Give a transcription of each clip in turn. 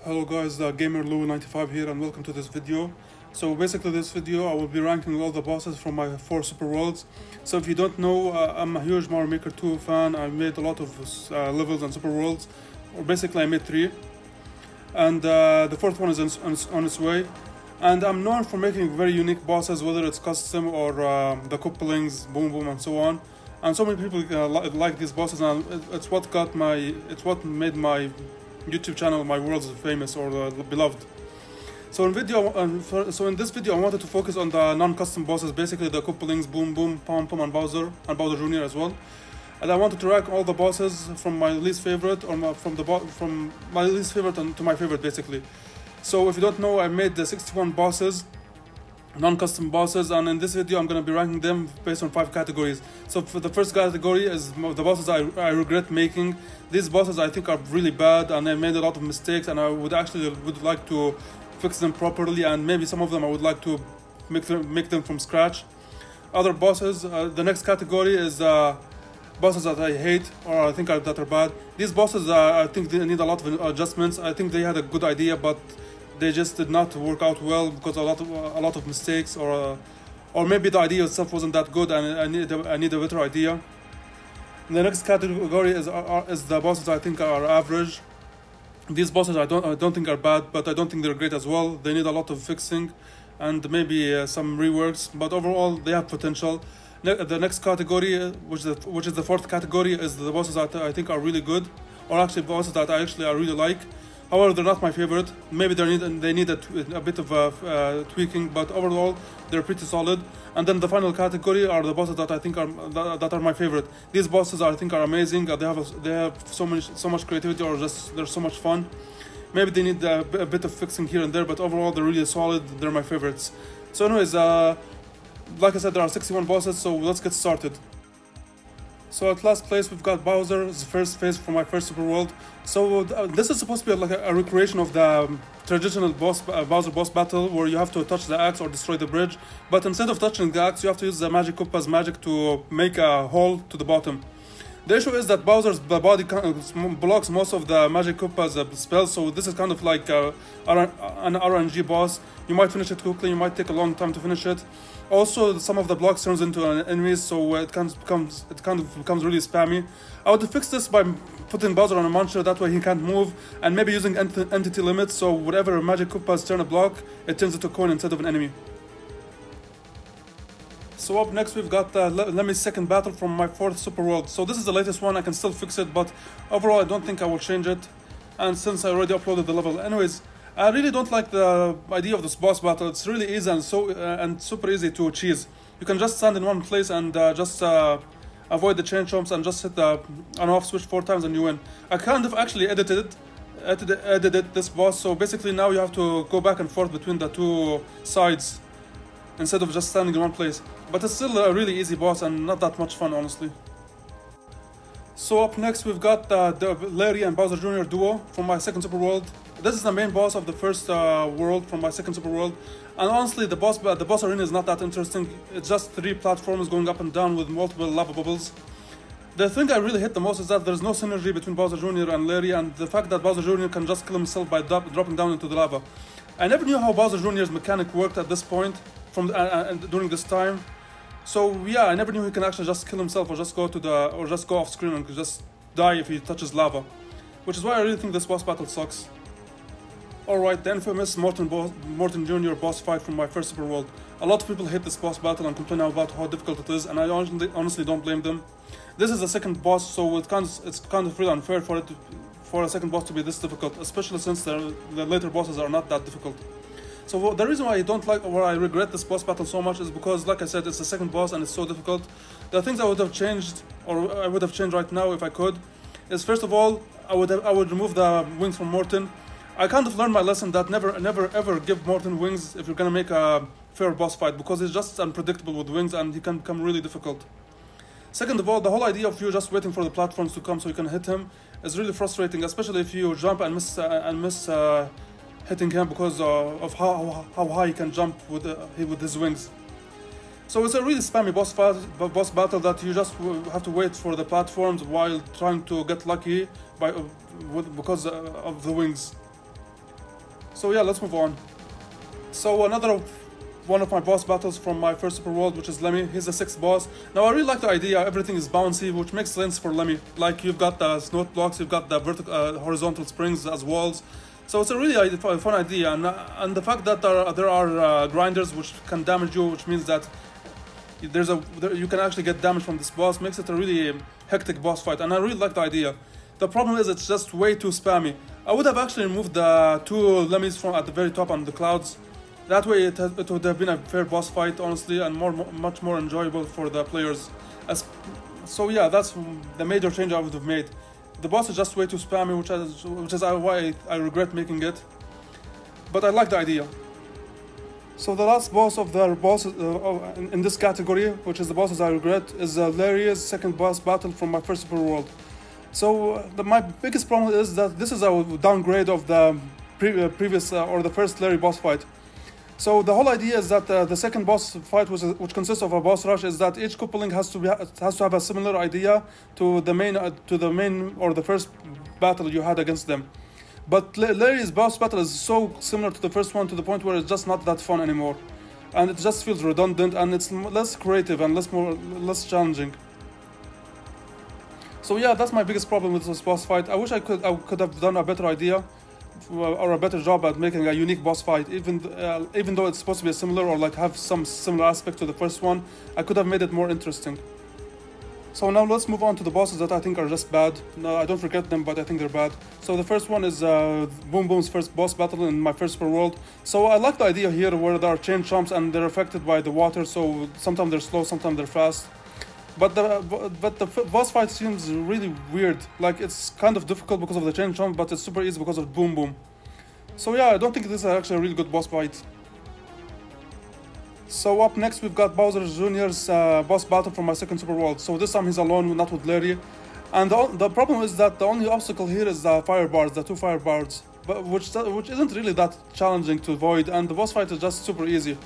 Hello guys, Gamer Lou 95 here and welcome to this video. So basically this video I will be ranking all the bosses from my 4 super worlds. So if you don't know, I'm a huge Mario Maker 2 fan. I made a lot of levels and super worlds, or basically I made 3. And the 4th one is on its way. And I'm known for making very unique bosses, whether it's custom or the couplings, boom boom and so on. And so many people like these bosses, and it's what made my YouTube channel, my worlds, famous or beloved. So in this video, I wanted to focus on the non-custom bosses, basically the couplings, Boom Boom, Pom Pom, and Bowser Jr. as well. And I wanted to rank all the bosses from my least favorite, or from my least favorite to my favorite, basically. So if you don't know, I made the 61 bosses, non-custom bosses, and in this video I'm going to be ranking them based on 5 categories. So for the first category is the bosses I regret making. These bosses I think are really bad and I made a lot of mistakes, and I would like to fix them properly, and maybe some of them I would like to make them from scratch. Other bosses, the next category is bosses that I hate or I think that are bad. These bosses I think they need a lot of adjustments. I think they had a good idea, but they just did not work out well because a lot of mistakes, or maybe the idea itself wasn't that good and I need a better idea. And the next category is the bosses I think are average. These bosses I don't think are bad, but I don't think they're great as well. They need a lot of fixing and maybe some reworks, but overall they have potential. The next category, which is the 4th category, is the bosses that I think are really good, or actually bosses that I really like. However, they're not my favorite. Maybe they need a bit of tweaking, but overall they're pretty solid. And then the final category are the bosses that I think are my favorite. These bosses I think are amazing. They have so much creativity, or just they're so much fun. Maybe they need a bit of fixing here and there, but overall they're really solid. They're my favorites. So anyways, like I said, there are 61 bosses, so let's get started. So at last place we've got Bowser's first phase from my first super world. So this is supposed to be like a recreation of the traditional Bowser boss battle, where you have to touch the axe or destroy the bridge. But instead of touching the axe, you have to use the magic Koopa's magic to make a hole to the bottom. The issue is that Bowser's body blocks most of the magic Koopa's spells, so this is kind of like an RNG boss. You might finish it quickly, you might take a long time to finish it. Also, some of the blocks turns into enemies, so it kind of becomes really spammy. I would fix this by putting Bowser on a muncher, that way he can't move, and maybe using entity limits, so whatever magic Koopas turn a block, it turns into a coin instead of an enemy. So up next we've got Lemmy's second battle from my 4th super world. So this is the latest one. I can still fix it, but overall I don't think I will change it, and since I already uploaded the level. Anyways, I really don't like the idea of this boss battle. It's really easy and super easy to cheese. You can just stand in one place and just avoid the chain chomps and just hit the on-off switch 4 times and you win. I kind of actually edited this boss, so basically now you have to go back and forth between the 2 sides instead of just standing in one place. But it's still a really easy boss and not that much fun, honestly. So up next we've got the Larry and Bowser Jr. duo from my 2nd super world. This is the main boss of the first world from my 2nd super world, and honestly the boss arena is not that interesting. It's just 3 platforms going up and down with multiple lava bubbles. The thing I really hate the most is that there's no synergy between Bowser Jr. and Larry, and the fact that Bowser Jr. can just kill himself by dropping down into the lava. I never knew how Bowser Jr.'s mechanic worked at this point during this time. So yeah, I never knew he can actually just kill himself or just go off screen and just die if he touches lava, which is why I really think this boss battle sucks. Alright, the infamous Morton Jr. boss fight from my first super world. A lot of people hate this boss battle and complain about how difficult it is, and I honestly don't blame them. This is the 2nd boss, so it's kind of really unfair for a 2nd boss to be this difficult, especially since the later bosses are not that difficult. So the reason why I regret this boss battle so much is because, like I said, it's the 2nd boss and it's so difficult. The things I would have changed, or I would have changed right now if I could, is first of all, I would remove the wings from Morton. I kind of learned my lesson that never ever give Morton wings if you're gonna make a fair boss fight, because he's just unpredictable with wings and he can become really difficult. Second of all, the whole idea of you just waiting for the platforms to come so you can hit him is really frustrating, especially if you jump and miss hitting him because of how high he can jump with his wings. So it's a really spammy boss battle that you just have to wait for the platforms while trying to get lucky because of the wings. So yeah, let's move on. So another one of my boss battles from my first Super World, which is Lemmy. He's the 6th boss. Now I really like the idea, everything is bouncy, which makes sense for Lemmy. Like you've got the snow blocks, you've got the vertical, horizontal springs as walls. So it's a really fun idea, and the fact that there are grinders which can damage you, which means that you can actually get damage from this boss, makes it a really hectic boss fight, and I really like the idea. The problem is it's just way too spammy. I would have actually removed the 2 Lemmys from at the very top on the clouds. That way it would have been a fair boss fight, honestly, and much more enjoyable for the players. So yeah, that's the major change I would have made. The boss is just way too spammy, which is why I regret making it. But I like the idea. So the last boss of the bosses in this category, which is the bosses I regret, is Larry's second boss battle from my first Super World. So my biggest problem is that this is a downgrade of the previous or the first Larry boss fight. So the whole idea is that the second boss fight, which consists of a boss rush, is that each coupling has to have a similar idea to the main or the first battle you had against them. But Larry's boss battle is so similar to the first one to the point where it's just not that fun anymore, and it just feels redundant and it's less creative and less challenging. So yeah, that's my biggest problem with this boss fight. I wish I could have done a better idea or a better job at making a unique boss fight, even though it's supposed to be similar or like have some similar aspect to the first one. I could have made it more interesting. So now let's move on to the bosses that I think are just bad. No, I don't regret them, but I think they're bad. So the first one is Boom Boom's first boss battle in my first Super World. So I like the idea here where there are chain chomps and they're affected by the water, so sometimes they're slow, sometimes they're fast. But the boss fight seems really weird. Like it's kind of difficult because of the chain chomp, but it's super easy because of Boom Boom. So yeah, I don't think this is actually a really good boss fight. So up next we've got Bowser Jr.'s boss battle from my second Super World. So this time he's alone, not with Larry. And the problem is that the only obstacle here is the fire bars, the 2 fire bars, but which isn't really that challenging to avoid, and the boss fight is just super easy.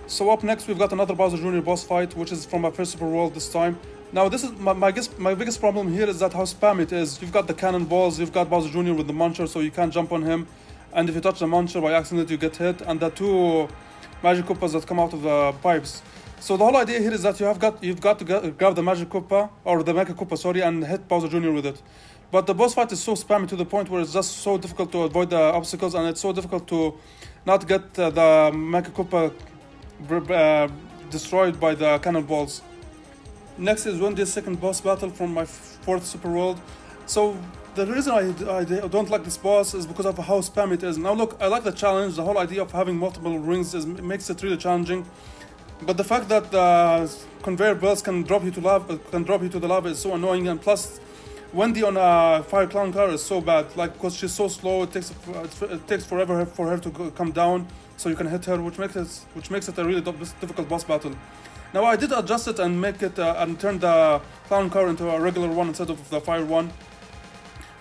So up next we've got another Bowser Jr. boss fight, which is from my first Super World this time. Now this is my biggest problem here is that how spam it is. You've got the cannonballs, you've got Bowser Jr. with the muncher, so you can't jump on him, and if you touch the muncher by accident you get hit, and the 2 Magic Koopas that come out of the pipes. So the whole idea here is that you've got to grab the Magic Koopa, or the Mecha Koopa, sorry, and hit Bowser Jr. with it. But the boss fight is so spammy to the point where it's just so difficult to avoid the obstacles, and it's so difficult to not get the Mecha Koopa destroyed by the cannonballs. Next is Wendy's second boss battle from my fourth Super World. So the reason I don't like this boss is because of how spammy it is. Now look, I like the challenge, the whole idea of having multiple rings makes it really challenging. But the fact that the conveyor belts can drop you to the lava is so annoying, and plus Wendy on a fire clown car is so bad. Like because she's so slow, it takes forever for her to come down, so you can hit her, which makes it a really difficult boss battle. Now I did adjust it and make it and turn the clown car into a regular one instead of the fire one.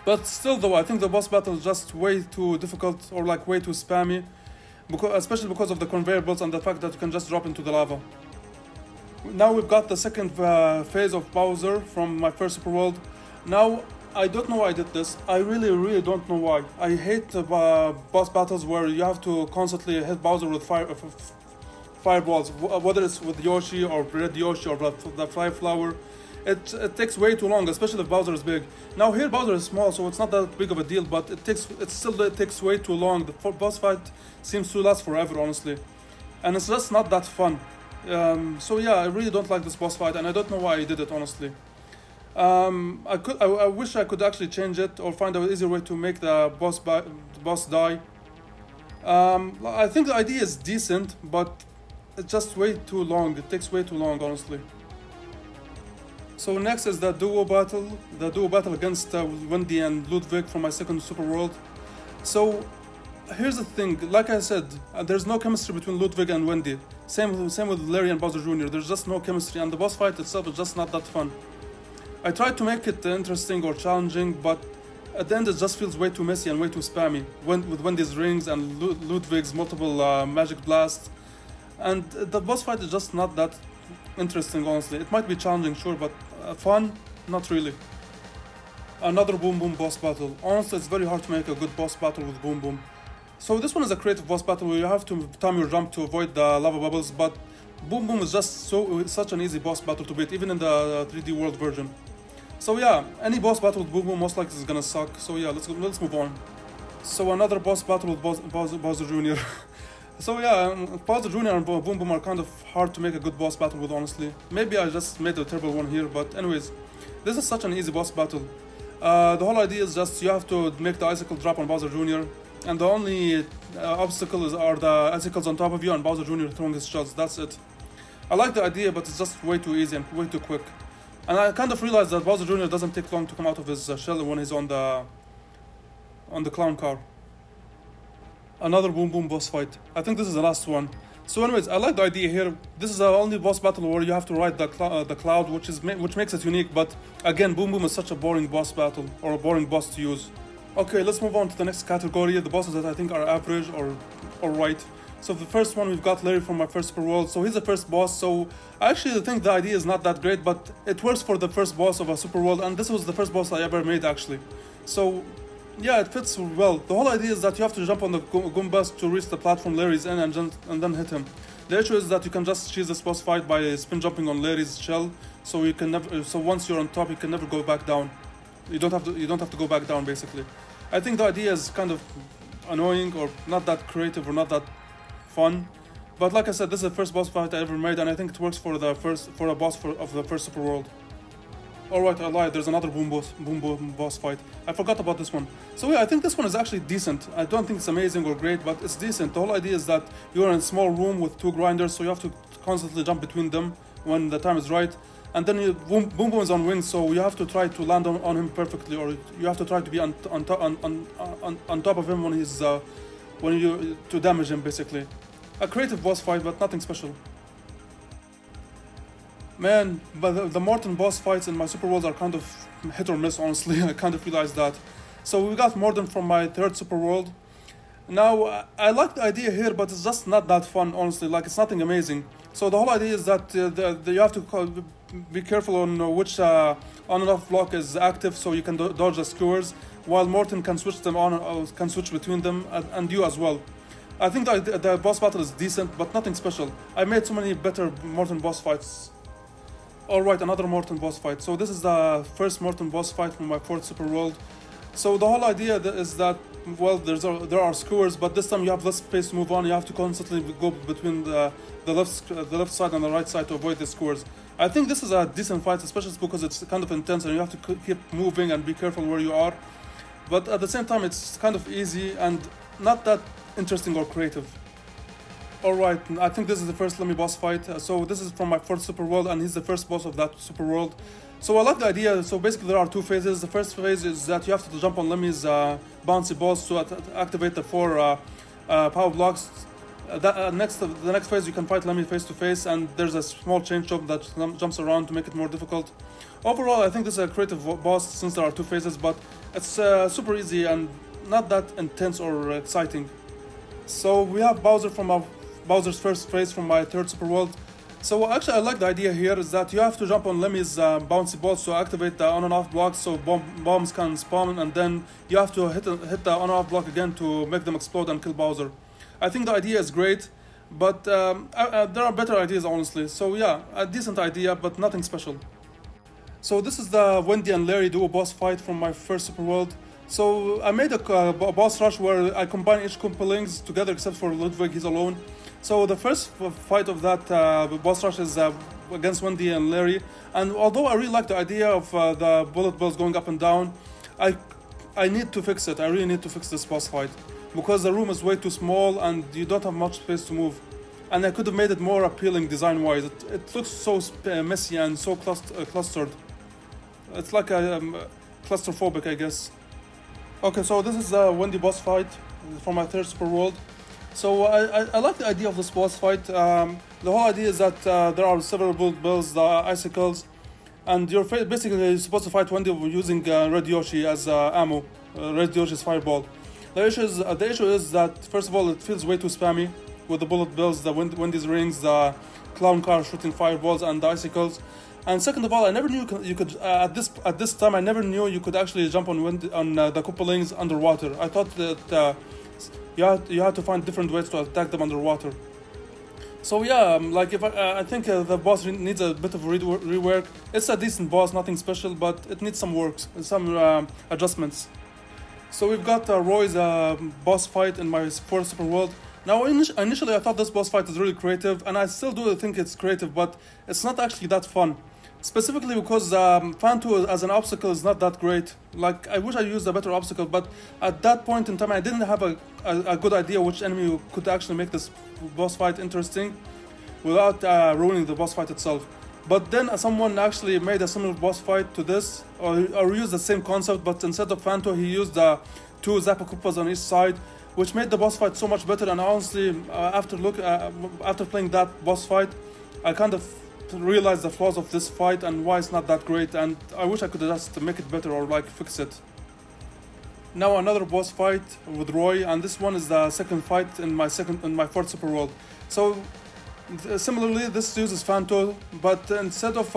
But still though, I think the boss battle is just way too difficult, or like way too spammy, especially because of the conveyor belts and the fact that you can just drop into the lava. Now we've got the second phase of Bowser from my first Super World. Now I don't know why I did this. I really don't know why. I hate boss battles where you have to constantly hit Bowser with fireballs, whether it's with Yoshi or Red Yoshi or the Fly Flower. It takes way too long, especially if Bowser is big. Now here Bowser is small, so it's not that big of a deal, but it still takes way too long. The boss fight seems to last forever, honestly, and it's just not that fun. So yeah, I really don't like this boss fight, and I don't know why I did it, honestly. I wish I could actually change it or find an easier way to make the boss die. I think the idea is decent, but it's just way too long. It takes way too long, honestly. So next is the duo battle against Wendy and Ludwig from my second Super World. So here's the thing, like I said, there's no chemistry between Ludwig and Wendy. Same with Larry and Bowser Jr. There's just no chemistry, and the boss fight itself is just not that fun. I tried to make it interesting or challenging, but at the end it just feels way too messy and way too spammy, with Wendy's rings and Ludwig's multiple magic blasts. And the boss fight is just not that interesting, honestly. It might be challenging, sure, but fun? Not really. Another Boom Boom boss battle. Honestly, it's very hard to make a good boss battle with Boom Boom. So this one is a creative boss battle where you have to time your jump to avoid the lava bubbles, but Boom Boom is just such an easy boss battle to beat, even in the 3D World version. So yeah, any boss battle with Boom Boom most likely is gonna suck. So yeah, let's move on. So another boss battle with Bowser Jr. So yeah, Bowser Jr. and Boom Boom are kind of hard to make a good boss battle with, honestly. Maybe I just made a terrible one here, but anyways, this is such an easy boss battle. The whole idea is just you have to make the icicle drop on Bowser Jr. and the only obstacle are the icicles on top of you and Bowser Jr. throwing his shells. That's it. I like the idea, but it's just way too easy and way too quick. And I kind of realized that Bowser Jr. doesn't take long to come out of his shell when he's on the clown car. Another Boom Boom boss fight. I think this is the last one. So anyways, I like the idea here. This is the only boss battle where you have to ride the cloud, which makes it unique. But again, Boom Boom is such a boring boss battle, or a boring boss to use. Okay, let's move on to the next category, the bosses that I think are average or right. So the first one, we've got Larry from my first Super World. So he's the first boss. So I actually think the idea is not that great, but it works for the first boss of a Super World, and this was the first boss I ever made actually. So yeah, it fits well. The whole idea is that you have to jump on the Goombas to reach the platform Larry's in and then hit him. The issue is that you can just cheese this boss fight by spin jumping on Larry's shell, so you can never. So once you're on top, you can never go back down. You don't have to go back down basically. I think the idea is kind of annoying or not that creative or not that fun, but like I said, this is the first boss fight I ever made, and I think it works for a boss of the first Super World. Alright, I lied, there's another Boom Boom boss fight. I forgot about this one. So yeah, I think this one is actually decent. I don't think it's amazing or great, but it's decent. The whole idea is that you're in a small room with two grinders, so you have to constantly jump between them when the time is right. And then Boom Boom is on wings, so you have to try to land on him perfectly, or you have to try to be on top of him when he's to damage him basically. A creative boss fight, but nothing special. Man, but the Morton boss fights in my Super Worlds are kind of hit or miss, honestly. I kind of realized that. So we got Morton from my third Super World. Now, I like the idea here, but it's just not that fun, honestly. Like, it's nothing amazing. So the whole idea is that you have to be careful on which on and off block is active, so you can dodge the skewers, while Morton can switch them on, can switch between them, and you as well. I think the boss battle is decent, but nothing special. I made so many better Morton boss fights. Alright, another Morton boss fight. So this is the first Morton boss fight from my fourth Super World. So the whole idea is that, well, there are skewers, but this time you have less space to move on. You have to constantly go between the left side and the right side to avoid the skewers. I think this is a decent fight, especially because it's kind of intense and you have to keep moving and be careful where you are. But at the same time, it's kind of easy and not that interesting or creative. Alright, I think this is the first Lemmy boss fight. So this is from my fourth Super World, and he's the first boss of that Super World. So I like the idea. So basically there are two phases. The first phase is that you have to jump on Lemmy's bouncy balls to activate the 4 power blocks. The next phase you can fight Lemmy face to face, and there's a small chain chomp that jumps around to make it more difficult. Overall, I think this is a creative boss since there are two phases, but it's super easy and not that intense or exciting. So we have Bowser from Bowser's first phase from my third Super World. So actually I like the idea here is that you have to jump on Lemmy's bouncy balls to activate the on and off blocks so bombs can spawn, and then you have to hit the on and off block again to make them explode and kill Bowser. I think the idea is great, but there are better ideas, honestly. So yeah, a decent idea, but nothing special. So this is the Wendy and Larry duo boss fight from my first Super World. So I made a boss rush where I combine each Koopalings together except for Ludwig, he's alone. So the first fight of that boss rush is against Wendy and Larry. And although I really like the idea of the bullet bills going up and down, I need to fix it. I really need to fix this boss fight, because the room is way too small and you don't have much space to move. And I could have made it more appealing design-wise. It looks so messy and so clustered. It's like claustrophobic, I guess. Okay, so this is the Wendy boss fight from my third Super World. So I like the idea of this boss fight. The whole idea is that there are several bullet bills, the icicles, and you're basically supposed to fight Wendy using Red Yoshi as ammo, Red Yoshi's fireball. The issue is that, first of all, it feels way too spammy with the bullet bills, the Wendy's rings, the clown car shooting fireballs, and the icicles. And second of all, I never knew you could at this time I never knew you could actually jump on the Koopalings underwater. I thought that you have to find different ways to attack them underwater. So yeah, like if I think the boss needs a bit of rework. It's a decent boss, nothing special, but it needs some work, some adjustments. So we've got Roy's boss fight in my fourth super world. Now initially I thought this boss fight is really creative, and I still do think it's creative, but it's not actually that fun. Specifically because Fanto as an obstacle is not that great. Like, I wish I used a better obstacle, but at that point in time I didn't have a good idea which enemy could actually make this boss fight interesting without ruining the boss fight itself. But then someone actually made a similar boss fight to this, or used the same concept, but instead of Fanto he used two Zapakupas on each side, which made the boss fight so much better. And honestly, after playing that boss fight, I kind of realize the flaws of this fight and why it's not that great, and I wish I could just make it better or like fix it. Now another boss fight with Roy, and this one is the second fight in my fourth super world. So similarly, this uses Fanto, but instead of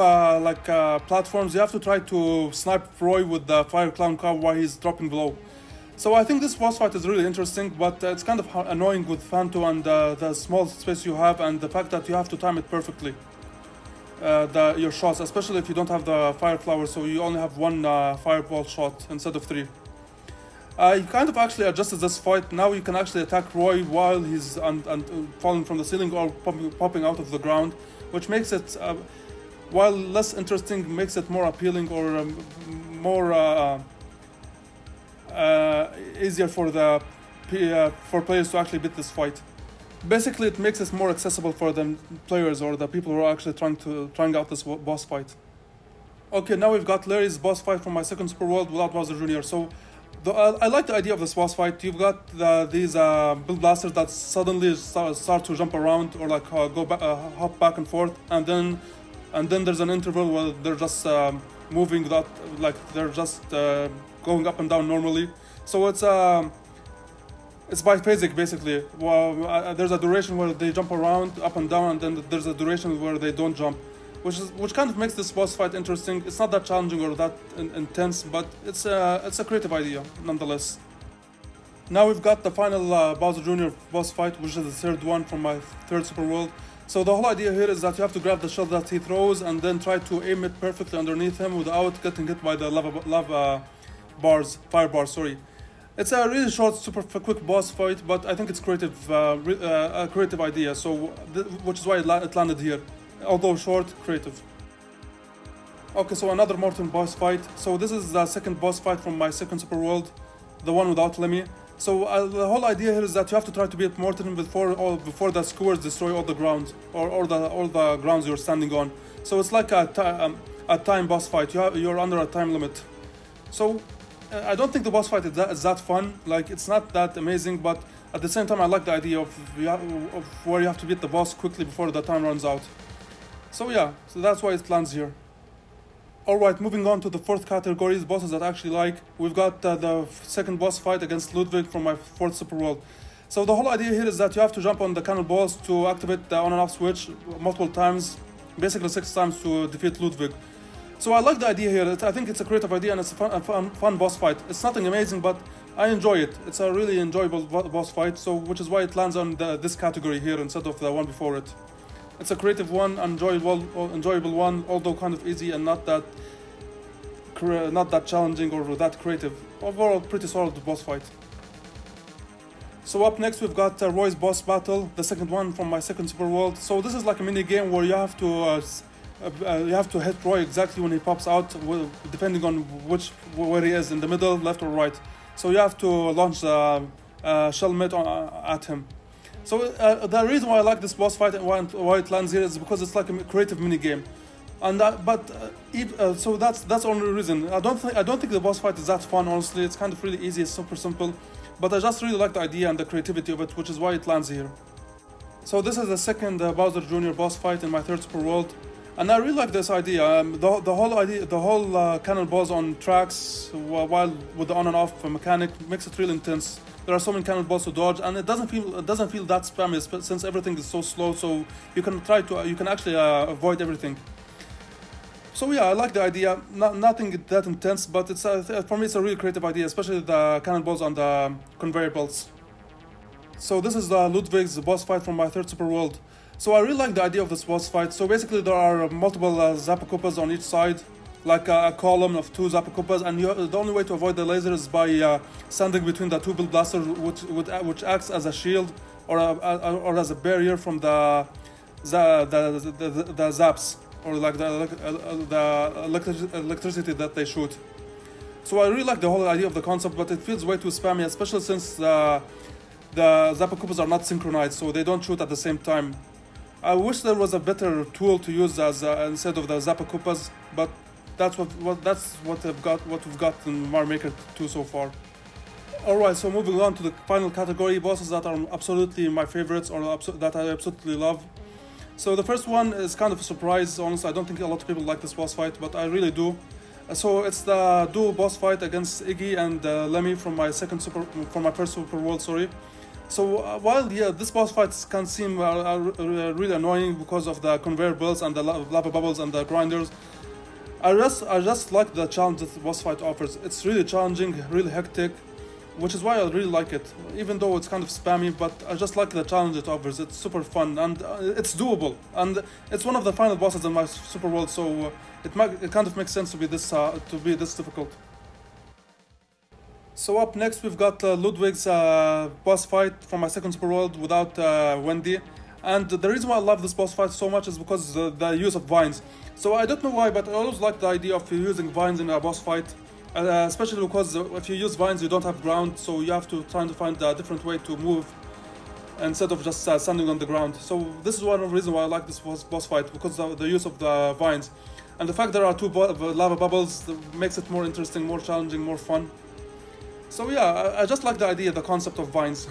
platforms, you have to try to snipe Roy with the fire clown car while he's dropping below. So I think this boss fight is really interesting, but it's kind of annoying with Fanto and the small space you have, and the fact that you have to time it perfectly. Your shots, especially if you don't have the fire flower, so you only have one fireball shot instead of three. I kind of actually adjusted this fight. Now you can actually attack Roy while he's falling from the ceiling or popping out of the ground, which makes it, while less interesting, makes it more appealing or more easier for players to actually beat this fight. Basically, it makes it more accessible for the players or the people who are actually trying out this boss fight. Okay, now we've got Larry's boss fight from my second super world without Bowser Jr. So I like the idea of this boss fight. You've got these Bill Blasters that suddenly start to jump around or like hop back and forth, and then there's an interval where they're just moving without, like, they're just going up and down normally. So it's biphasic basically. Well, there's a duration where they jump around up and down, and then there's a duration where they don't jump, which kind of makes this boss fight interesting. It's not that challenging or that intense, but it's a creative idea nonetheless. Now we've got the final Bowser Jr. boss fight, which is the third one from my third super world. So the whole idea here is that you have to grab the shell that he throws and then try to aim it perfectly underneath him without getting hit by the fire bars, sorry. It's a really short, super quick boss fight, but I think it's a creative idea, so which is why it landed here. Although short, creative. Okay, so another Morton boss fight. So this is the second boss fight from my second super world, the one without Lemmy. So the whole idea here is that you have to try to beat Morton before the skewers destroy all the ground or all the grounds you're standing on. So it's like a time boss fight. You're under a time limit. So I don't think the boss fight is that fun. Like, it's not that amazing, but at the same time I like the idea of where you have to beat the boss quickly before the time runs out. So yeah, so that's why it lands here. Alright, moving on to the fourth category, bosses that I actually like. We've got the second boss fight against Ludwig from my fourth super world. So the whole idea here is that you have to jump on the cannonballs to activate the on and off switch multiple times, basically 6 times to defeat Ludwig. So I like the idea here. I think it's a creative idea and it's a fun boss fight. It's nothing amazing, but I enjoy it. It's a really enjoyable boss fight, so which is why it lands on this category here instead of the one before it. It's a creative one, enjoyable one, although kind of easy and not that challenging or that creative. Overall, pretty solid boss fight. So up next we've got Roy's boss battle, the second one from my second super world. So this is like a mini game where you have to hit Roy exactly when he pops out, depending on where he is, in the middle, left or right. So you have to launch a shell mitt at him. So the reason why I like this boss fight and why it lands here is because it's like a creative mini game, and so that's the only reason. I don't think the boss fight is that fun. Honestly, it's kind of really easy. It's super simple, but I just really like the idea and the creativity of it, which is why it lands here. So this is the second Bowser Jr. boss fight in my third super world, and I really like this idea. The whole cannonballs on tracks while with the on and off mechanic makes it really intense. There are so many cannonballs to dodge, and it doesn't feel that spammy since everything is so slow. So you can actually avoid everything. So yeah, I like the idea. Nothing that intense, but it's for me it's a really creative idea, especially the cannonballs on the conveyor belts. So this is Ludwig's boss fight from my third super world. So I really like the idea of this boss fight. So basically there are multiple Zappa-Koopas on each side, like a column of 2 Zappa-Koopas, and the only way to avoid the laser is by standing between the 2 build blasters, which acts as a shield or as a barrier from the zaps, or like the electricity that they shoot. So I really like the whole idea of the concept, but it feels way too spammy, especially since the Zappa-Koopas are not synchronized, so they don't shoot at the same time. I wish there was a better tool to use as instead of the Zappa-Koopas, but that's what we've got in Mario Maker 2 so far. Alright, so moving on to the final category, bosses that are absolutely my favorites, or that I absolutely love. So the first one is kind of a surprise, honestly. I don't think a lot of people like this boss fight, but I really do. So it's the duo boss fight against Iggy and Lemmy from my first super world, sorry. So while this boss fight can seem really annoying because of the conveyor belts and the lava bubbles and the grinders, I just like the challenge that the boss fight offers. It's really challenging, really hectic, which is why I really like it. Even though it's kind of spammy, but I just like the challenge it offers. It's super fun and it's doable. And it's one of the final bosses in my super world, so it kind of makes sense to be this difficult. So up next we've got Ludwig's boss fight from my second super world without Wendy. And the reason why I love this boss fight so much is because the use of vines. So I don't know why, but I always like the idea of using vines in a boss fight. Especially because if you use vines, you don't have ground, so you have to try to find a different way to move instead of just standing on the ground. So this is one of the reasons why I like this boss fight, because of the use of the vines. And the fact there are 2 lava bubbles makes it more interesting, more challenging, more fun. So yeah, I just like the idea, the concept of vines.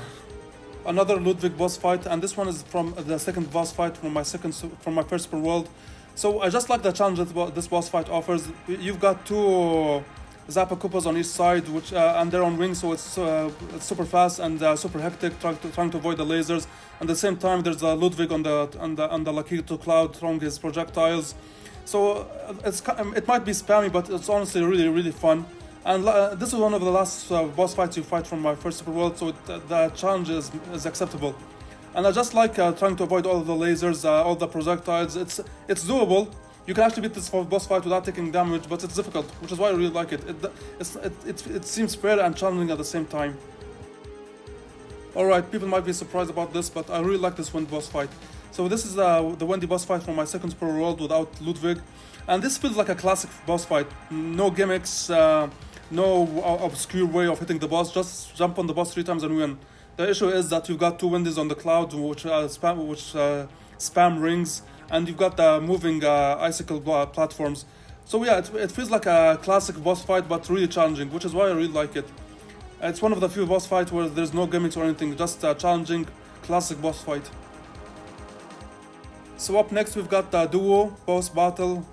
Another Ludwig boss fight, and this one is from the second boss fight from my first super world. So I just like the challenge that this boss fight offers. You've got 2 Zappa-Koopas on each side, and they're on wings, so it's super fast and super hectic, trying to avoid the lasers. And at the same time, there's Ludwig on the Lakito Cloud throwing his projectiles. So it might be spammy, but it's honestly really, really fun. And this is one of the last boss fights you fight from my first super world, so the challenge is acceptable. And I just like trying to avoid all of the lasers, all the projectiles. It's doable. You can actually beat this boss fight without taking damage, but it's difficult, which is why I really like it. It seems fair and challenging at the same time. Alright, people might be surprised about this, but I really like this Wendy boss fight. So this is the Wendy boss fight from my second super world without Ludwig. And this feels like a classic boss fight. No gimmicks, no obscure way of hitting the boss, just jump on the boss 3 times and win. The issue is that you've got 2 Wendy's on the cloud, which spam rings, and you've got the moving icicle platforms. So yeah, it feels like a classic boss fight, but really challenging, which is why I really like it. It's one of the few boss fights where there's no gimmicks or anything, just a challenging, classic boss fight. So up next we've got the duo boss battle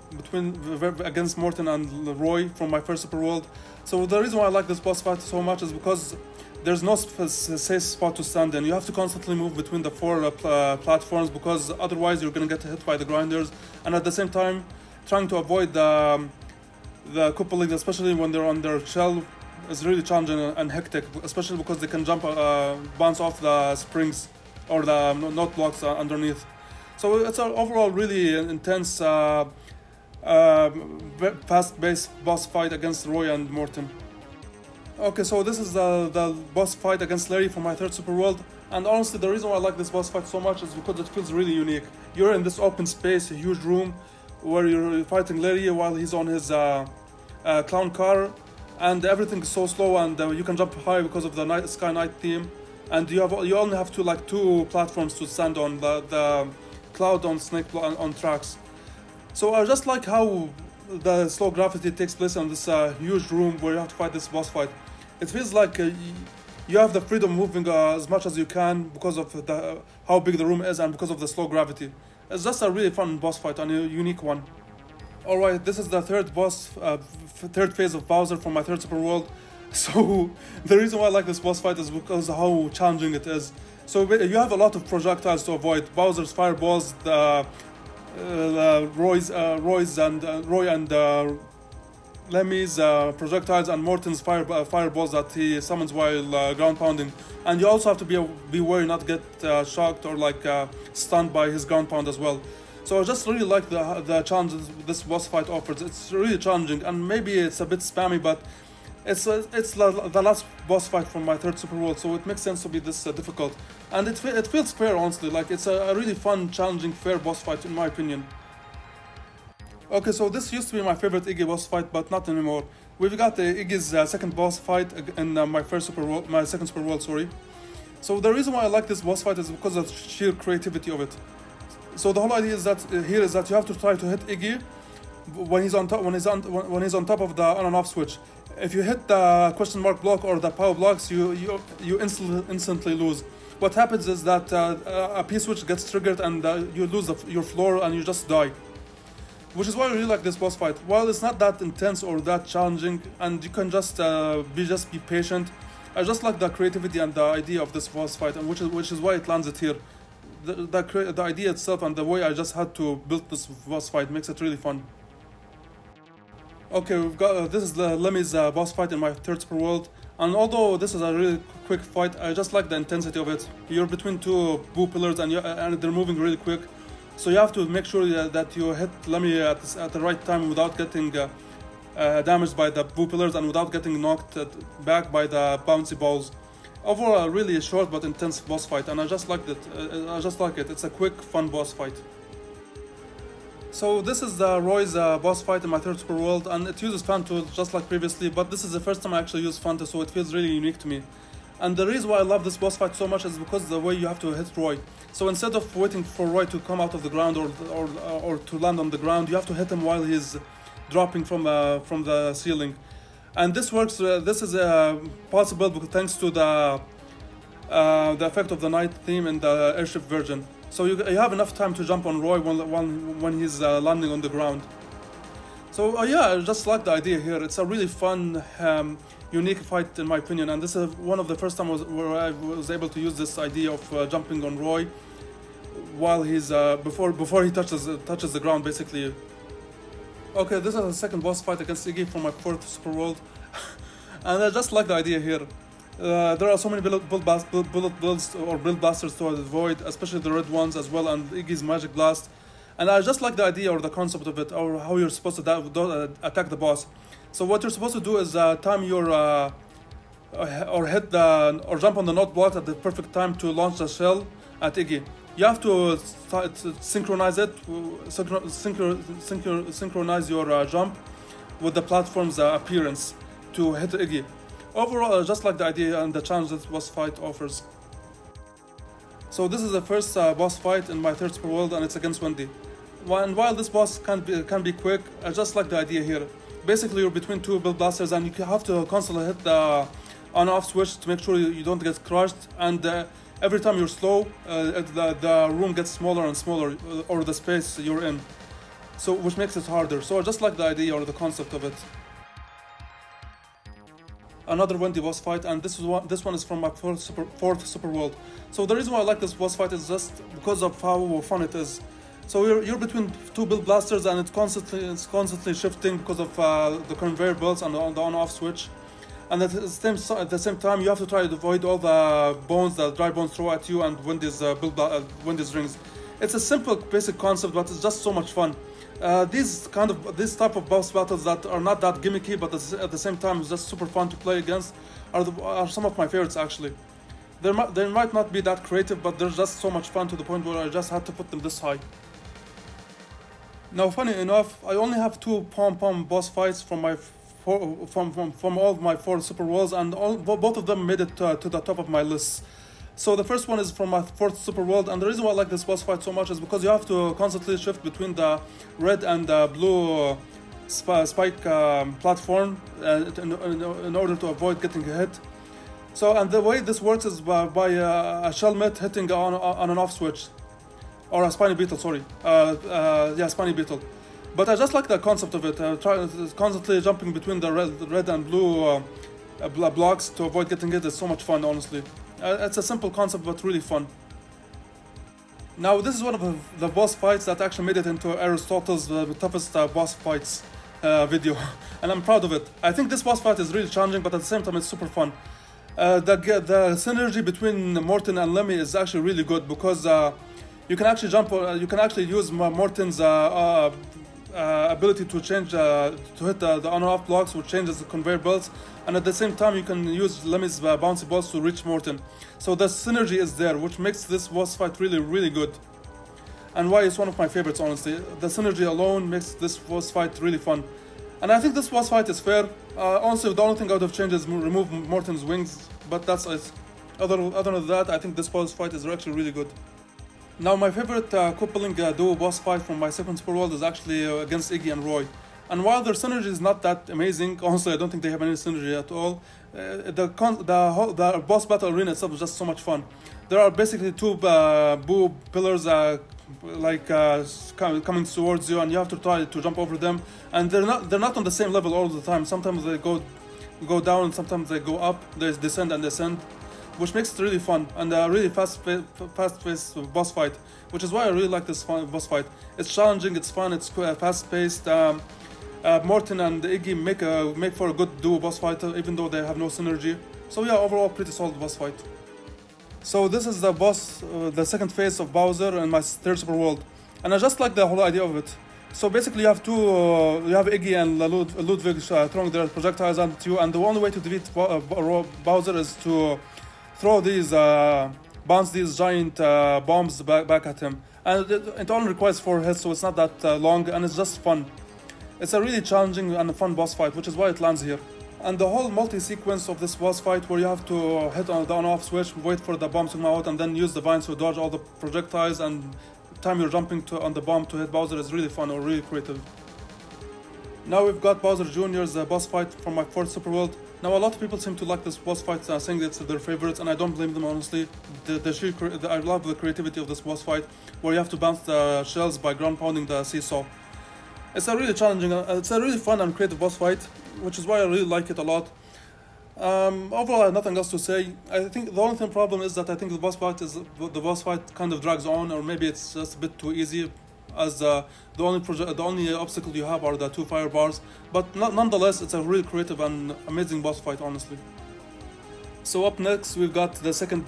against Morton and Roy from my first super world. So the reason why I like this boss fight so much is because there's no safe spot to stand in. You have to constantly move between the 4 platforms, because otherwise you're going to get hit by the grinders. And at the same time, trying to avoid the coupling, especially when they're on their shell, is really challenging and hectic, especially because they can bounce off the springs or the note blocks underneath. So it's an overall really intense, fast-paced boss fight against Roy and Morton. Okay, so this is the boss fight against Larry from my third super world. And honestly, the reason why I like this boss fight so much is because it feels really unique. You're in this open space, a huge room, where you're fighting Larry while he's on his clown car. And everything is so slow, and you can jump high because of the Sky Knight theme. And you only have like 2 platforms to stand on, the cloud on snake on tracks. So I just like how the slow gravity takes place in this huge room where you have to fight this boss fight. It feels like you have the freedom of moving as much as you can because of how big the room is and because of the slow gravity. It's just a really fun boss fight and a unique one. Alright, this is the third phase of Bowser from my third super world. So the reason why I like this boss fight is because of how challenging it is. So you have a lot of projectiles to avoid. Bowser's fireballs, Roy and Lemmy's projectiles and Morton's fireballs that he summons while ground pounding. And you also have to be wary not to get shocked or like stunned by his ground pound as well. So I just really like the challenge this boss fight offers. It's really challenging, and maybe it's a bit spammy, but it's the last boss fight from my third super world, so it makes sense to be this difficult. And it feels fair, honestly. Like, it's a really fun, challenging, fair boss fight in my opinion. Okay, so this used to be my favorite Iggy boss fight, but not anymore. We've got Iggy's second boss fight in my second super world, sorry. So the reason why I like this boss fight is because of the sheer creativity of it. So the whole idea is that you have to try to hit Iggy when he's on top of the on and off switch. If you hit the question mark block or the power blocks, you instantly lose. What happens is that a P switch gets triggered and you lose your floor and you just die. Which is why I really like this boss fight. While it's not that intense or that challenging, and you can just be patient, I just like the creativity and the idea of this boss fight, and which is why it lands it here. The idea itself and the way I just had to build this boss fight makes it really fun. Okay, we've got this is the Lemmy's boss fight in my third super world, and although this is a really quick fight, I just like the intensity of it. You're between two boo pillars and they're moving really quick, so you have to make sure that you hit Lemmy at the right time without getting damaged by the boo pillars and without getting knocked back by the bouncy balls. Overall, really a short but intense boss fight, and I just liked it. I just like it. It's a quick, fun boss fight. So this is the Roy's boss fight in my third super world, and it uses fan tools just like previously, but this is the first time I actually use fan tools, so it feels really unique to me. And the reason why I love this boss fight so much is because of the way you have to hit Roy. So instead of waiting for Roy to come out of the ground or to land on the ground, you have to hit him while he's dropping from the ceiling. And this works. This is possible thanks to the effect of the night theme in the airship version. So you have enough time to jump on Roy when he's landing on the ground. So yeah, I just like the idea here. It's a really fun, unique fight in my opinion, and this is one of the first times where I was able to use this idea of jumping on Roy while he's before he touches the ground, basically. Okay, this is the second boss fight against Iggy from my fourth super world, and I just like the idea here. There are so many bullet builds or build blasters to avoid, especially the red ones as well, and Iggy's magic blast. And I just like the idea or the concept of it, or how you're supposed to attack the boss. So what you're supposed to do is time your or jump on the node block at the perfect time to launch the shell at Iggy. You have to synchronize it, synchronize your jump with the platform's appearance to hit Iggy. Overall, I just like the idea and the challenge that boss fight offers. So this is the first boss fight in my third super world, and it's against Wendy. And while this boss can be quick, I just like the idea here. Basically, you're between two build blasters, and you have to constantly hit the on-off switch to make sure you don't get crushed. And every time you're slow, the room gets smaller and smaller, or the space you're in, so which makes it harder. So I just like the idea or the concept of it. Another Wendy boss fight, and this one is from my fourth super world. So the reason why I like this boss fight is just because of how fun it is. So you're between two build blasters, and it's constantly shifting because of the conveyor belts and the on-off switch. And at the same time, you have to try to avoid all the bones that dry bones throw at you and Wendy's Wendy's rings. It's a simple, basic concept, but it's just so much fun. These type of boss battles that are not that gimmicky, but at the same time it's just super fun to play against, are some of my favorites actually. They might not be that creative, but they're just so much fun to the point where I just had to put them this high. Now, funny enough, I only have two pom-pom boss fights from all of my four super worlds, and both of them made it to the top of my list. So the first one is from my fourth super world, and the reason why I like this boss fight so much is because you have to constantly shift between the red and the blue spike platform in order to avoid getting hit. So, and the way this works is by a shellmate hitting on an off switch, or a spiny beetle, sorry. Yeah, spiny beetle. But I just like the concept of it, constantly jumping between the red and blue blocks to avoid getting hit is so much fun, honestly. It's a simple concept, but really fun. Now, this is one of the boss fights that actually made it into Aristotle's toughest boss fights video, and I'm proud of it. I think this boss fight is really challenging, but at the same time it's super fun. The synergy between Morton and Lemmy is actually really good, because you can actually you can actually use Morton's ability to change to hit the on and off blocks, which changes the conveyor belts, and at the same time you can use Lemmy's bouncy balls to reach Morton. So the synergy is there, which makes this boss fight really good, and why it's one of my favorites, honestly. The synergy alone makes this boss fight really fun, and I think this boss fight is fair. Honestly, the only thing I would have changed is remove Morton's wings, but that's it. Other than that, I think this boss fight is actually really good. Now, my favorite coupling duo boss fight from my second Super World is actually against Iggy and Roy. And while their synergy is not that amazing, honestly, I don't think they have any synergy at all. The boss battle arena itself is just so much fun. There are basically two boo pillars coming towards you, and you have to try to jump over them. And they're not on the same level all the time. Sometimes they go down, and sometimes they go up. They descend and ascend, which makes it really fun and a really fast-paced boss fight, which is why I really like this boss fight. It's challenging, it's fun, it's fast-paced. Morton and Iggy make for a good duo boss fight, even though they have no synergy. So yeah, overall, pretty solid boss fight. So this is the second phase of Bowser in my third Super World, and I just like the whole idea of it. So basically, you have Iggy and Ludwig throwing their projectiles at you, and the only way to defeat Bowser is to throw bounce these giant bombs back at him, and it only requires 4 hits, so it's not that long, and it's just fun. It's a really challenging and fun boss fight, which is why it lands here. And the whole multi-sequence of this boss fight, where you have to hit on the on-off switch, wait for the bomb to come out, and then use the vines to dodge all the projectiles, and time you're jumping on the bomb to hit Bowser, is really fun or really creative. Now we've got Bowser Jr.'s boss fight from my fourth Super World. Now a lot of people seem to like this boss fight, saying it's their favorite, and I don't blame them, honestly. I love the creativity of this boss fight, where you have to bounce the shells by ground pounding the seesaw. It's a really challenging, it's a really fun and creative boss fight, which is why I really like it a lot. Overall, I have nothing else to say. I think the only problem is that I think the boss fight kind of drags on, or maybe it's just a bit too easy, as the only obstacle you have are the 2 fire bars. But nonetheless, it's a really creative and amazing boss fight, honestly. So up next, we've got the second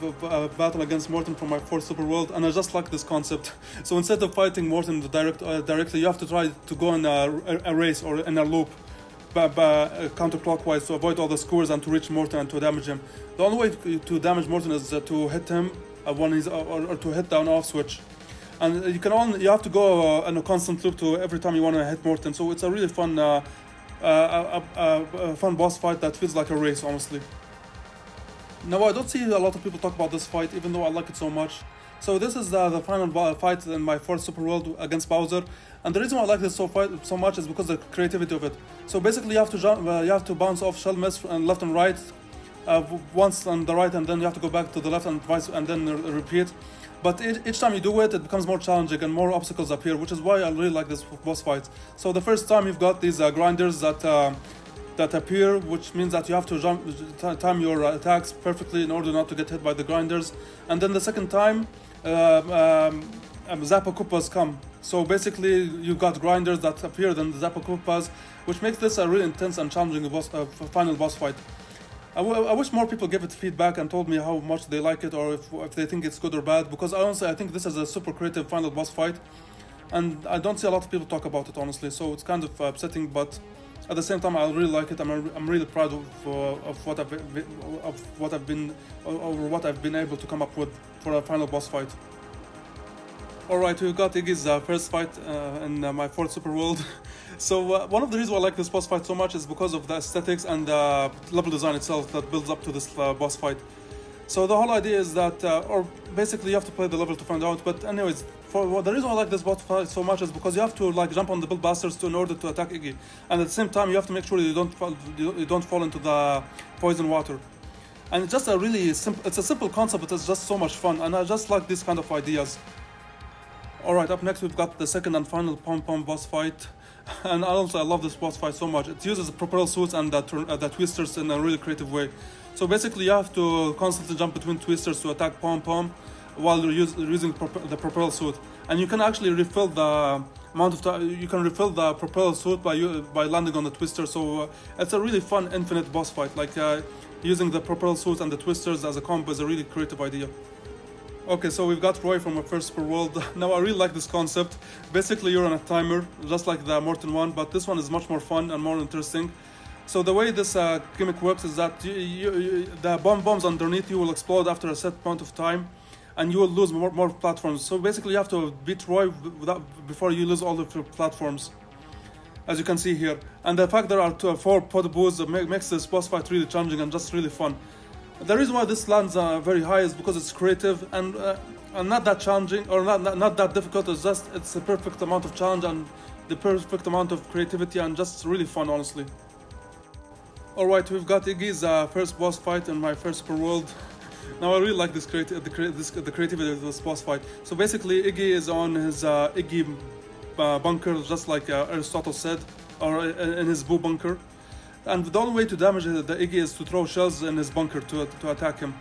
battle against Morton from my fourth Super World, and I just like this concept. So instead of fighting Morton directly, you have to try to go in a race or in a loop, counterclockwise, to avoid all the skewers and to reach Morton and to damage him. The only way to damage Morton is to hit him when he's or to hit down off switch, and you have to go in a constant loop to every time you want to hit Morton. So it's a really fun fun boss fight that feels like a race, honestly. Now, I don't see a lot of people talk about this fight, even though I like it so much. So this is the final fight in my fourth Super World against Bowser, and the reason why I like this so much is because of the creativity of it. So basically, you have to jump, you have to bounce off shell mess left and right, once on the right, and then you have to go back to the left and then repeat. But each time you do it, it becomes more challenging and more obstacles appear, which is why I really like this boss fight. So the first time you've got these grinders that appear, which means that you have to time your attacks perfectly in order not to get hit by the grinders. And then the second time, Zappa Koopas come. So basically, you got grinders that appear, then the Zappa Koopas, which makes this a really intense and challenging final boss fight. I wish more people gave it feedback and told me how much they like it, or if they think it's good or bad, because honestly, I think this is a super creative final boss fight, and I don't see a lot of people talk about it, honestly, so it's kind of upsetting, but at the same time, I really like it. I'm really proud of what I've been able to come up with for a final boss fight. Alright, we got Iggy's first fight in my fourth Super World. So one of the reasons why I like this boss fight so much is because of the aesthetics and the level design itself that builds up to this boss fight. So the whole idea is that, or basically you have to play the level to find out, but anyways, the reason I like this boss fight so much is because you have to jump on the build bastards in order to attack Iggy, and at the same time you have to make sure you don't fall into the poison water. And it's just it's a simple concept, but it's just so much fun, and I just like these kind of ideas. Alright, up next we've got the second and final pom-pom boss fight. And I love this boss fight so much. It uses propel suits and the twisters in a really creative way. So basically you have to constantly jump between twisters to attack pom-pom while you're using the propel suit. And you can actually refill the amount of time. You can refill the propel suit by landing on the twister. So it's a really fun infinite boss fight. Like using the propel suit and the twisters as a combo is a really creative idea. Okay, so we've got Roy from our first Super World. Now I really like this concept. Basically you're on a timer, just like the Morton one, but this one is much more fun and more interesting. So the way this gimmick works is that the bombs underneath you will explode after a set amount of time, and you will lose more platforms. So basically you have to beat Roy before you lose all of your platforms, as you can see here. And the fact there are 4 pod boos makes this boss fight really challenging and just really fun. The reason why this lands very high is because it's creative and not that challenging, or not that difficult. It's the perfect amount of challenge and the perfect amount of creativity, and just really fun, honestly. Alright, we've got Iggy's first boss fight in my first Super World. Now I really like the creativity of this boss fight. So basically Iggy is on his Iggy bunker, just like Aristotle said, or in his boo bunker. And the only way to damage the Iggy is to throw shells in his bunker to attack him,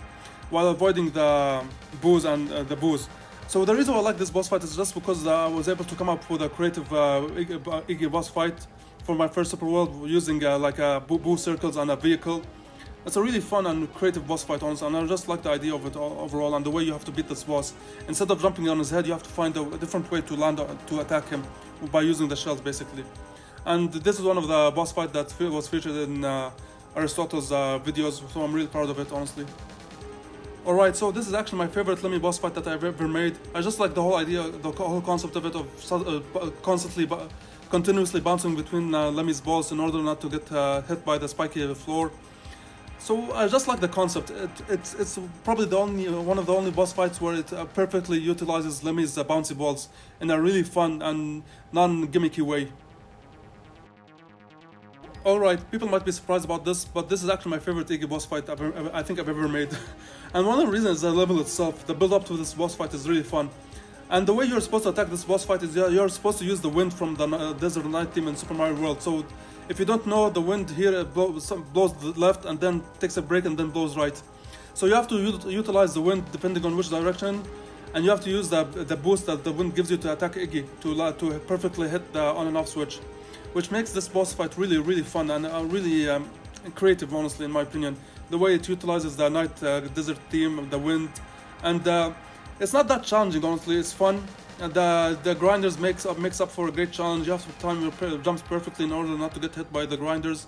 while avoiding the boos and the boos. So the reason why I like this boss fight is just because I was able to come up with a creative Iggy boss fight for my first Super World using like boo circles and a vehicle. It's a really fun and creative boss fight, honestly, and I just like the idea of it overall, and the way you have to beat this boss. Instead of jumping on his head, you have to find a different way to attack him by using the shells, basically. And this is one of the boss fights that was featured in Aristotle's videos, so I'm really proud of it, honestly. Alright, so this is actually my favorite Lemmy boss fight that I've ever made. I just like the whole idea, the whole concept of it, of continuously bouncing between Lemmy's balls in order not to get hit by the spiky floor. So I just like the concept. It's probably one of the only boss fights where it perfectly utilizes Lemmy's bouncy balls in a really fun and non-gimmicky way. Alright, people might be surprised about this, but this is actually my favorite Iggy boss fight I think I've ever made. And one of the reasons is the level itself. The build up to this boss fight is really fun. And the way you're supposed to attack this boss fight is you're supposed to use the wind from the Desert Night theme in Super Mario World. So if you don't know, the wind here blows left and then takes a break and then blows right. So you have to utilize the wind depending on which direction, and you have to use the boost that the wind gives you to attack Iggy to perfectly hit the on and off switch, which makes this boss fight really, really fun and really creative, honestly, in my opinion. The way it utilizes the night desert theme, the wind, and it's not that challenging, honestly. It's fun. And the grinders makes up for a great challenge. You have to time your jumps perfectly in order not to get hit by the grinders.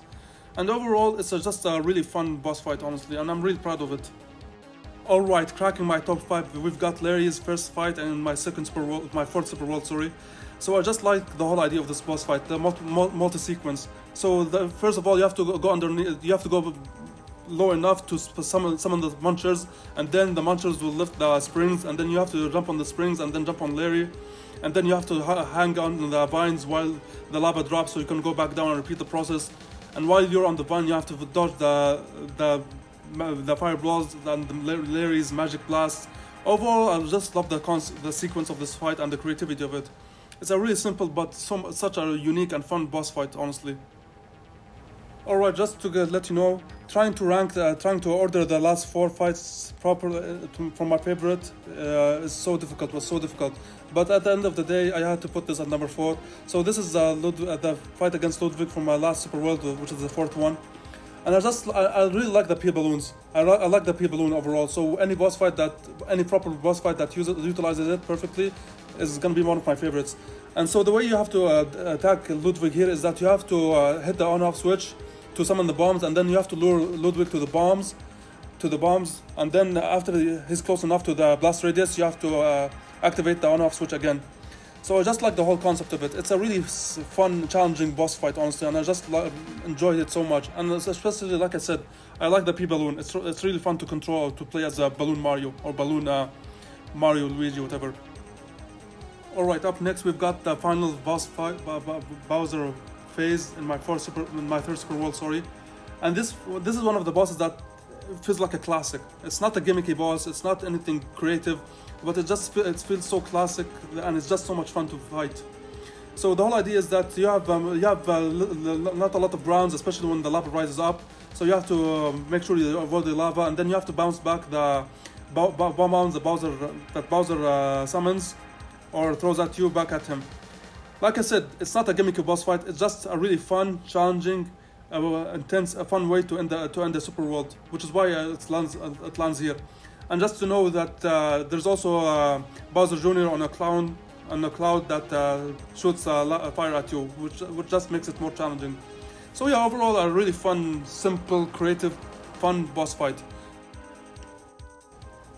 And overall, it's just a really fun boss fight, honestly, and I'm really proud of it. Alright, cracking my top 5, we've got Larry's first fight and my fourth Super World, sorry. So I just like the whole idea of this boss fight, the multi-sequence. So first of all, you have to go underneath, you have to go low enough to summon the munchers, and then the munchers will lift the springs, and then you have to jump on the springs and then jump on Larry, and then you have to hang on the vines while the lava drops so you can go back down and repeat the process. And while you're on the vine, you have to dodge the fire blows and Larry's magic blasts. Overall, I just love the sequence of this fight and the creativity of it. It's a really simple but such a unique and fun boss fight, honestly. Alright, just to let you know, trying to order the last 4 fights properly from my favorite was so difficult. But at the end of the day, I had to put this at number 4. So this is the fight against Ludwig from my last Super World, which is the 4th one. And I really like the P balloons. I like the P balloon overall. So any proper boss fight that utilizes it perfectly is gonna be one of my favorites. And so the way you have to attack Ludwig here is that you have to hit the on-off switch to summon the bombs, and then you have to lure Ludwig to the bombs, and then after he's close enough to the blast radius, you have to activate the on-off switch again. So I just like the whole concept of it. It's a really fun, challenging boss fight, honestly, and I just enjoyed it so much. And especially, like I said, I like the P balloon. It's really fun to control, to play as a balloon Mario or balloon Mario, Luigi, whatever. Alright, up next we've got the final boss fight, Bowser phase in my third Super World, sorry. And this is one of the bosses that feels like a classic. It's not a gimmicky boss, it's not anything creative, but it feels so classic, and it's just so much fun to fight. So the whole idea is that you have not a lot of grounds, especially when the lava rises up. So you have to make sure you avoid the lava, and then you have to bounce back the bombs that Bowser summons or throws at you back at him. Like I said, it's not a gimmicky boss fight. It's just a really fun, challenging, intense, a fun way to end the super world, which is why it lands here. And just to know that there's also Bowser Jr. on a cloud that shoots fire at you, which just makes it more challenging. So yeah, overall a really fun, simple, creative, fun boss fight.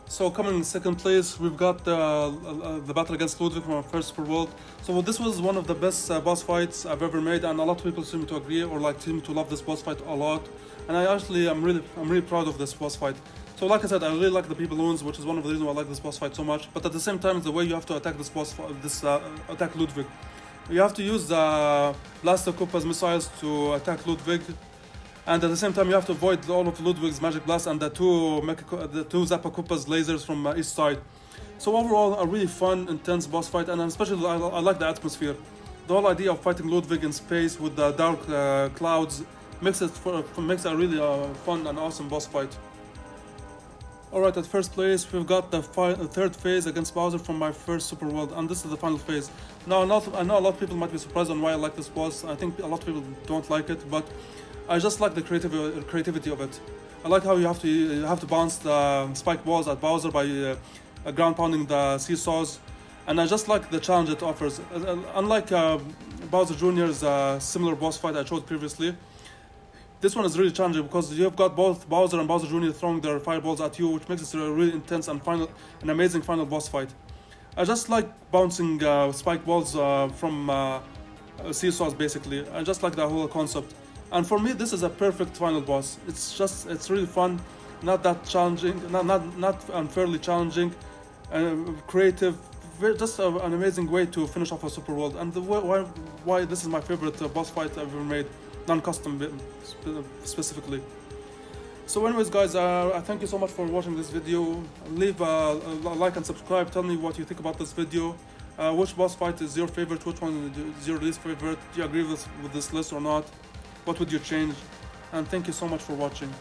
So coming in second place, we've got the battle against Ludwig from our first Super World. So this was one of the best boss fights I've ever made, and a lot of people seem to agree or seem to love this boss fight a lot. And I'm really proud of this boss fight. So like I said, I really like the P-balloons, which is one of the reasons why I like this boss fight so much. But at the same time, it's the way you have to attack attack Ludwig. You have to use the Blaster Koopa's missiles to attack Ludwig. And at the same time, you have to avoid all of Ludwig's magic blast and the two Zappa Koopa's lasers from each side. So overall, a really fun, intense boss fight, and especially I like the atmosphere. The whole idea of fighting Ludwig in space with the dark clouds makes it a really fun and awesome boss fight. Alright, at first place, we've got the third phase against Bowser from my first Super World, and this is the final phase. Now, I know a lot of people might be surprised on why I like this boss. I think a lot of people don't like it, but I just like the creativity of it. I like how you have to bounce the spike balls at Bowser by ground pounding the seesaws, and I just like the challenge it offers. Unlike Bowser Jr.'s similar boss fight I showed previously, this one is really challenging because you've got both Bowser and Bowser Jr. throwing their fireballs at you, which makes it a really intense and amazing final boss fight. I just like bouncing spike balls from seesaws basically. I just like the whole concept. And for me, this is a perfect final boss. It's really fun, not that challenging, not unfairly challenging, creative, just an amazing way to finish off a Super World. And why this is my favorite boss fight I've ever made, non-custom specifically. So anyways guys, I thank you so much for watching this video. Leave a like and subscribe. Tell me what you think about this video. Which boss fight is your favorite? Which one is your least favorite? Do you agree with this list or not? What would you change? And thank you so much for watching.